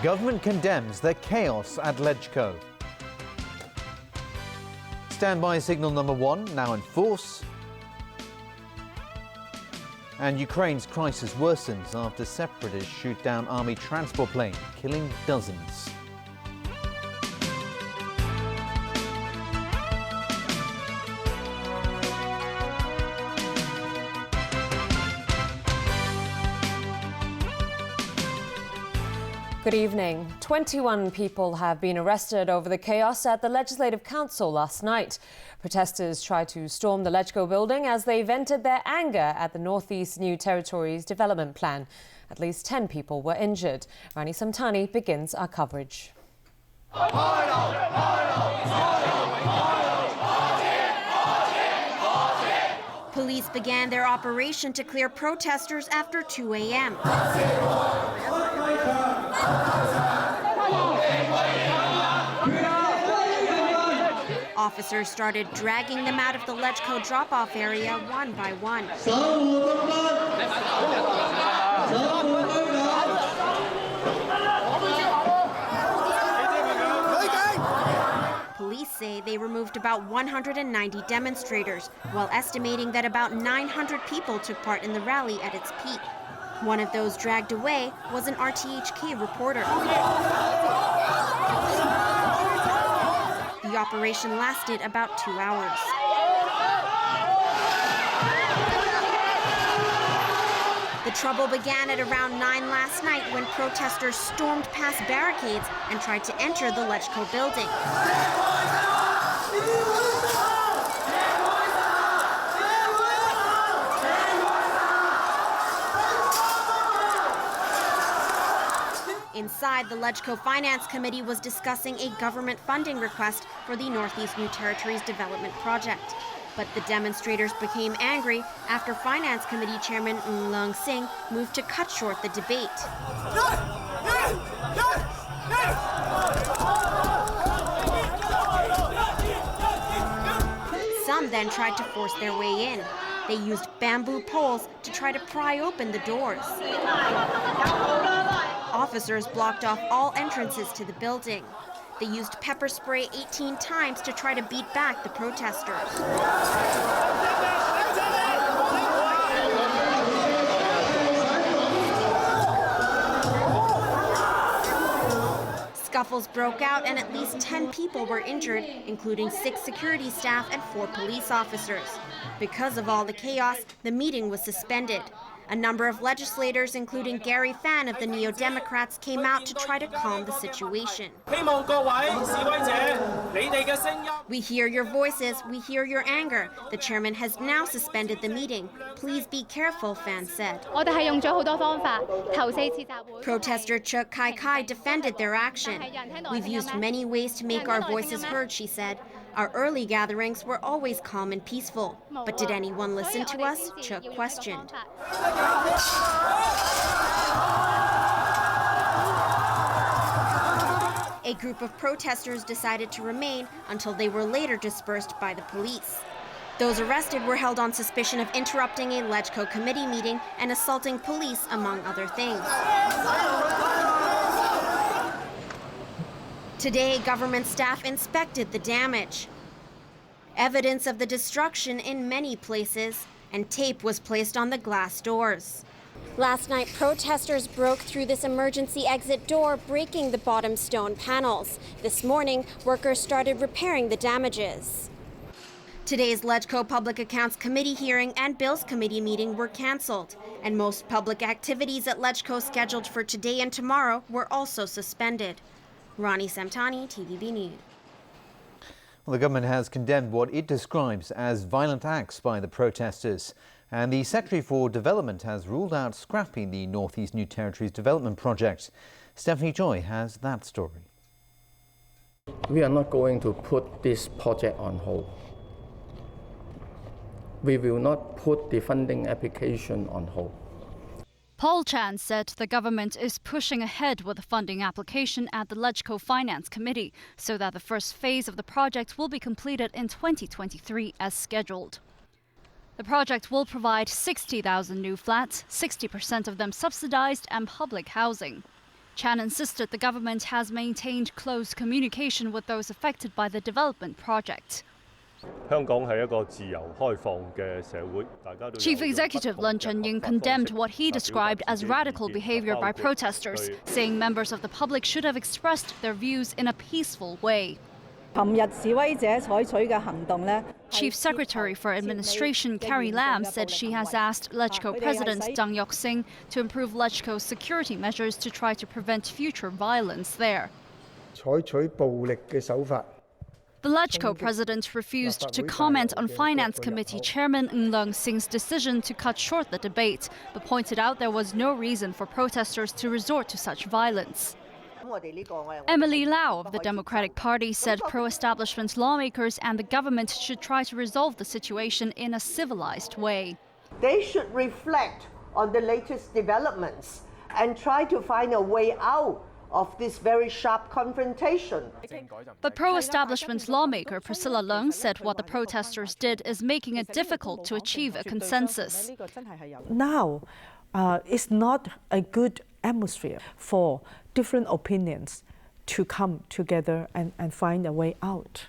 Government condemns the chaos at LegCo. Standby signal number 1 now in force. And Ukraine's crisis worsens after separatists shoot down army transport plane, killing dozens. Good evening. 21 people have been arrested over the chaos at the Legislative Council last night. Protesters tried to storm the LegCo building as they vented their anger at the Northeast New Territories development plan. At least 10 people were injured. Rani Samtani begins our coverage. Police began their operation to clear protesters after 2 a.m. Officers started dragging them out of the LegCo drop-off area one by one. Police say they removed about 190 demonstrators, while estimating that about 900 people took part in the rally at its peak. One of those dragged away was an RTHK reporter. The operation lasted about 2 hours. The trouble began at around 9 last night when protesters stormed past barricades and tried to enter the LegCo building. Inside, the LegCo Finance Committee was discussing a government funding request for the Northeast New Territories Development Project. But the demonstrators became angry after Finance Committee Chairman Ng Lung Sing moved to cut short the debate. Some then tried to force their way in. They used bamboo poles to try to pry open the doors. Officers blocked off all entrances to the building. They used pepper spray 18 times to try to beat back the protesters. Scuffles broke out and at least 10 people were injured, including 6 security staff and 4 police officers. Because of all the chaos, the meeting was suspended. A number of legislators, including Gary Fan of the Neo-Democrats, came out to try to calm the situation. We hear your voices, we hear your anger. The chairman has now suspended the meeting. Please be careful, Fan said. Protester Chuk Kai Kai defended their action. We've used many ways to make our voices heard, she said. Our early gatherings were always calm and peaceful. But did anyone listen to us? Chuk questioned. A group of protesters decided to remain until they were later dispersed by the police. Those arrested were held on suspicion of interrupting a LegCo committee meeting and assaulting police, among other things. Today, government staff inspected the damage. Evidence of the destruction in many places, and tape was placed on the glass doors. Last night, protesters broke through this emergency exit door, breaking the bottom stone panels. This morning, workers started repairing the damages. Today's LegCo Public Accounts Committee hearing and Bills Committee meeting were cancelled, and most public activities at LegCo scheduled for today and tomorrow were also suspended. Rani Samtani, TVB News. Well, the government has condemned what it describes as violent acts by the protesters. And the Secretary for Development has ruled out scrapping the Northeast New Territories Development Project. Stephanie Joy has that story. We are not going to put this project on hold. We will not put the funding application on hold. Paul Chan said the government is pushing ahead with the funding application at the LegCo Finance Committee so that the first phase of the project will be completed in 2023 as scheduled. The project will provide 60,000 new flats, 60% of them subsidized, and public housing. Chan insisted the government has maintained close communication with those affected by the development project. Chief Executive Lun Chen-ying condemned what he described as radical behavior by protesters, saying members of the public should have expressed their views in a peaceful way. Chief Secretary for Administration Carrie Lam said she has asked LegCo President Zhang Yoxing to improve LegCo's security measures to try to prevent future violence there. The LegCo president refused to comment on Finance Committee Chairman Ng Leung Sing's decision to cut short the debate, but pointed out there was no reason for protesters to resort to such violence. Emily Lau of the Democratic Party said pro-establishment lawmakers and the government should try to resolve the situation in a civilized way. They should reflect on the latest developments and try to find a way out of this very sharp confrontation. But pro-establishment lawmaker Priscilla Leung said what the protesters did is making it difficult to achieve a consensus. Now, it's not a good atmosphere for different opinions to come together and find a way out.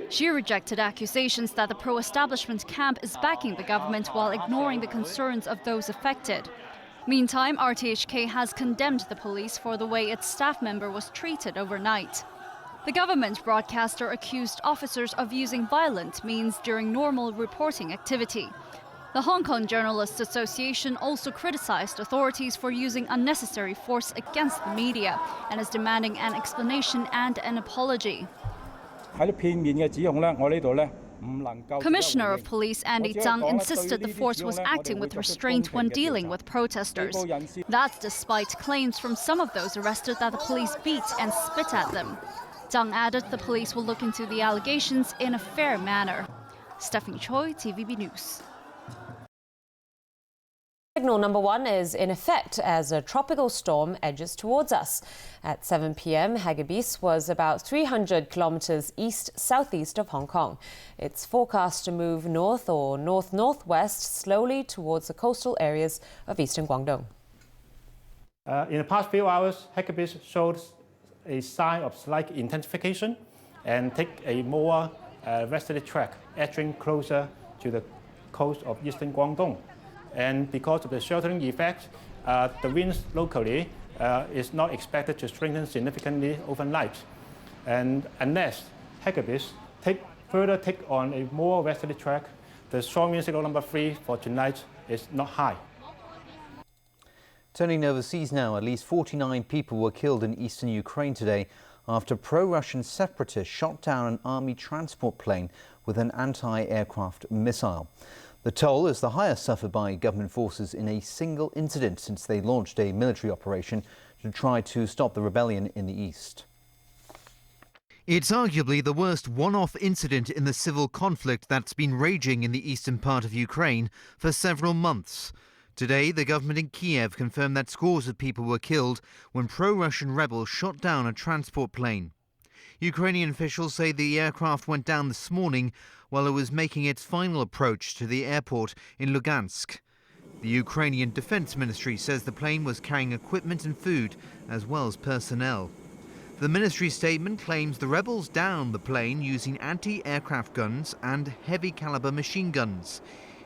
She rejected accusations that the pro-establishment camp is backing the government while ignoring the concerns of those affected. Meantime, RTHK has condemned the police for the way its staff member was treated overnight. The government broadcaster accused officers of using violent means during normal reporting activity. The Hong Kong Journalists Association also criticized authorities for using unnecessary force against the media and is demanding an explanation and an apology. Commissioner of Police Andy Zhang insisted the force was acting with restraint when dealing with protesters. That's despite claims from some of those arrested that the police beat and spit at them. Zhang added the police will look into the allegations in a fair manner. Stephanie Choi, TVB News. Signal number 1 is in effect as a tropical storm edges towards us. At 7 p.m, Hagibis was about 300 kilometers east-southeast of Hong Kong. It's forecast to move north or north-northwest slowly towards the coastal areas of eastern Guangdong. In the past few hours, Hagibis showed a sign of slight intensification and take a more westerly track, edging closer to the coast of eastern Guangdong. And because of the sheltering effect, the winds locally is not expected to strengthen significantly overnight. And unless Hagibis further take on a more westerly track, the strong wind signal number 3 for tonight is not high. Turning overseas now, at least 49 people were killed in eastern Ukraine today after pro-Russian separatists shot down an army transport plane with an anti-aircraft missile. The toll is the highest suffered by government forces in a single incident since they launched a military operation to try to stop the rebellion in the east. It's arguably the worst one-off incident in the civil conflict that's been raging in the eastern part of Ukraine for several months. Today, the government in Kiev confirmed that scores of people were killed when pro-Russian rebels shot down a transport plane. Ukrainian officials say the aircraft went down this morning while it was making its final approach to the airport in Lugansk. The Ukrainian Defense Ministry says the plane was carrying equipment and food, as well as personnel. The ministry statement claims the rebels downed the plane using anti-aircraft guns and heavy-caliber machine guns.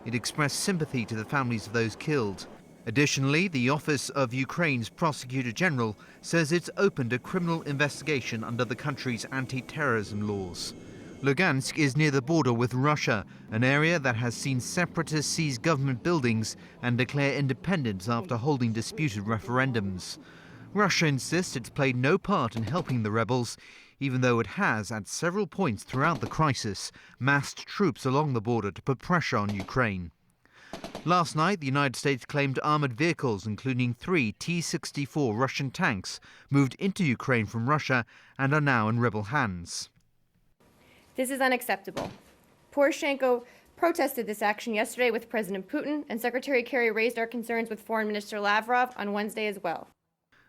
It expressed sympathy to the families of those killed. Additionally, the Office of Ukraine's Prosecutor General says it's opened a criminal investigation under the country's anti-terrorism laws. Lugansk is near the border with Russia, an area that has seen separatists seize government buildings and declare independence after holding disputed referendums. Russia insists it's played no part in helping the rebels, even though it has, at several points throughout the crisis, massed troops along the border to put pressure on Ukraine. Last night, the United States claimed armoured vehicles, including 3 T-64 Russian tanks, moved into Ukraine from Russia and are now in rebel hands. This is unacceptable. Poroshenko protested this action yesterday with President Putin, and Secretary Kerry raised our concerns with Foreign Minister Lavrov on Wednesday as well.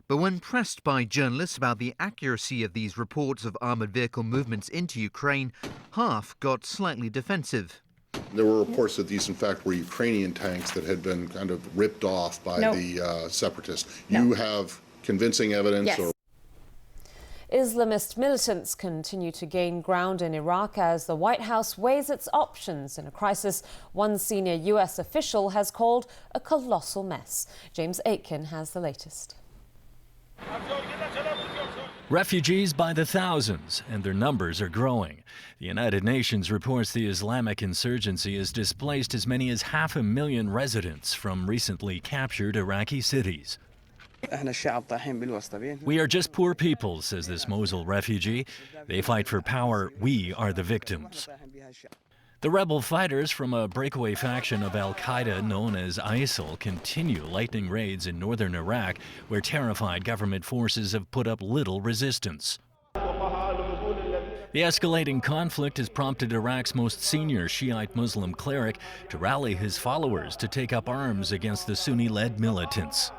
But when pressed by journalists about the accuracy of these reports of armoured vehicle movements into Ukraine, half got slightly defensive. There were reports that these, in fact, were Ukrainian tanks that had been kind of ripped off by the separatists. You have convincing evidence? Yes. Islamist militants continue to gain ground in Iraq as the White House weighs its options in a crisis one senior U.S. official has called a colossal mess. James Aitken has the latest. Refugees by the thousands, and their numbers are growing. The United Nations reports the Islamic insurgency has displaced as many as 500,000 residents from recently captured Iraqi cities. We are just poor people, says this Mosul refugee. They fight for power. We are the victims. The rebel fighters from a breakaway faction of al-Qaeda known as ISIL continue lightning raids in northern Iraq, where terrified government forces have put up little resistance. The escalating conflict has prompted Iraq's most senior Shiite Muslim cleric to rally his followers to take up arms against the Sunni-led militants.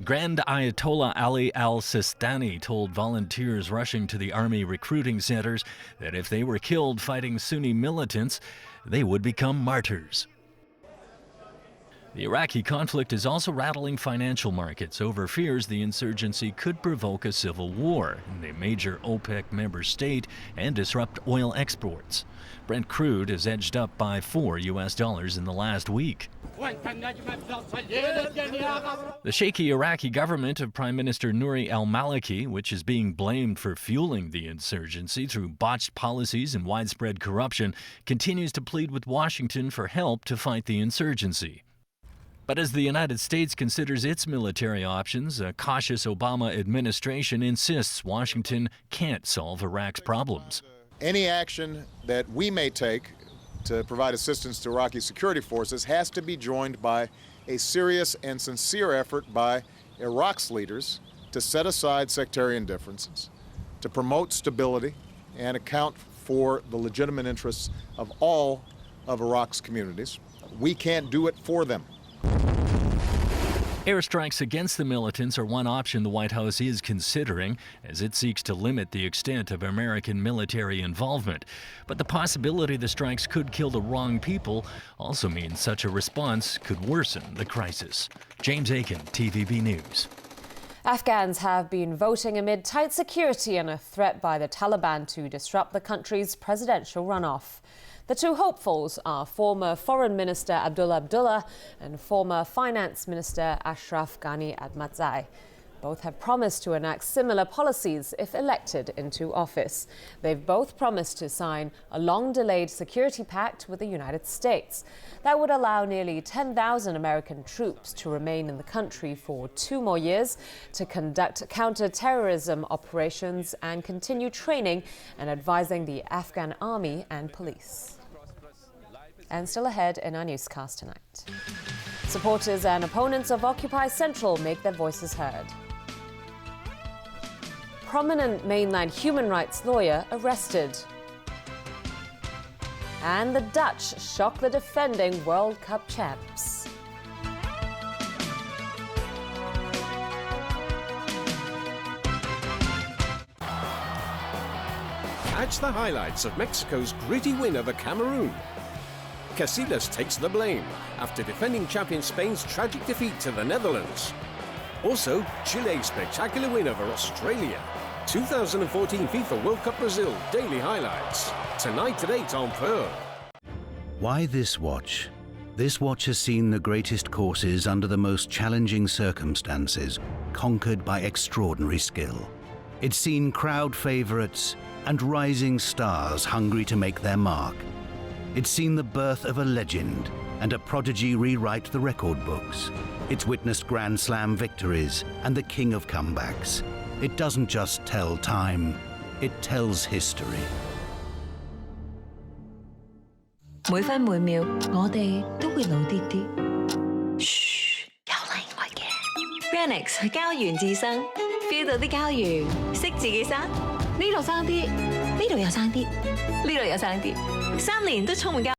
Grand Ayatollah Ali al-Sistani told volunteers rushing to the army recruiting centers that if they were killed fighting Sunni militants, they would become martyrs. The Iraqi conflict is also rattling financial markets over fears the insurgency could provoke a civil war in a major OPEC member state and disrupt oil exports. Brent crude has edged up by $4 in the last week. The shaky Iraqi government of Prime Minister Nouri al-Maliki, which is being blamed for fueling the insurgency through botched policies and widespread corruption, continues to plead with Washington for help to fight the insurgency. But as the United States considers its military options, a cautious Obama administration insists Washington can't solve Iraq's problems. Any action that we may take to provide assistance to Iraqi security forces has to be joined by a serious and sincere effort by Iraq's leaders to set aside sectarian differences, to promote stability, and account for the legitimate interests of all of Iraq's communities. We can't do it for them. Airstrikes against the militants are one option the White House is considering as it seeks to limit the extent of American military involvement. But the possibility the strikes could kill the wrong people also means such a response could worsen the crisis. James Aitken, TVB News. Afghans have been voting amid tight security and a threat by the Taliban to disrupt the country's presidential runoff. The two hopefuls are former Foreign Minister Abdullah and former Finance Minister Ashraf Ghani Ahmadzai. Both have promised to enact similar policies if elected into office. They've both promised to sign a long-delayed security pact with the United States. That would allow nearly 10,000 American troops to remain in the country for 2 more years to conduct counter-terrorism operations and continue training and advising the Afghan army and police. And still ahead in our newscast tonight. Supporters and opponents of Occupy Central make their voices heard. Prominent mainland human rights lawyer arrested. And the Dutch shock the defending World Cup champs. Catch the highlights of Mexico's gritty win over Cameroon. Casillas takes the blame after defending champion Spain's tragic defeat to the Netherlands. Also, Chile's spectacular win over Australia. 2014 FIFA World Cup Brazil daily highlights. Tonight at 8 on Pearl. Why this watch? This watch has seen the greatest courses under the most challenging circumstances, conquered by extraordinary skill. It's seen crowd favourites and rising stars hungry to make their mark. It's seen the birth of a legend and a prodigy rewrite the record books. It's witnessed Grand Slam victories and the king of comebacks. It doesn't just tell time, it tells history. 每分每秒，我哋都會老啲啲。噓，有例外嘅。Renix 膠原自生 ，feel 到啲膠原，識自己生。呢度生啲，呢度度又生啲，呢度又生啲，3年都充滿交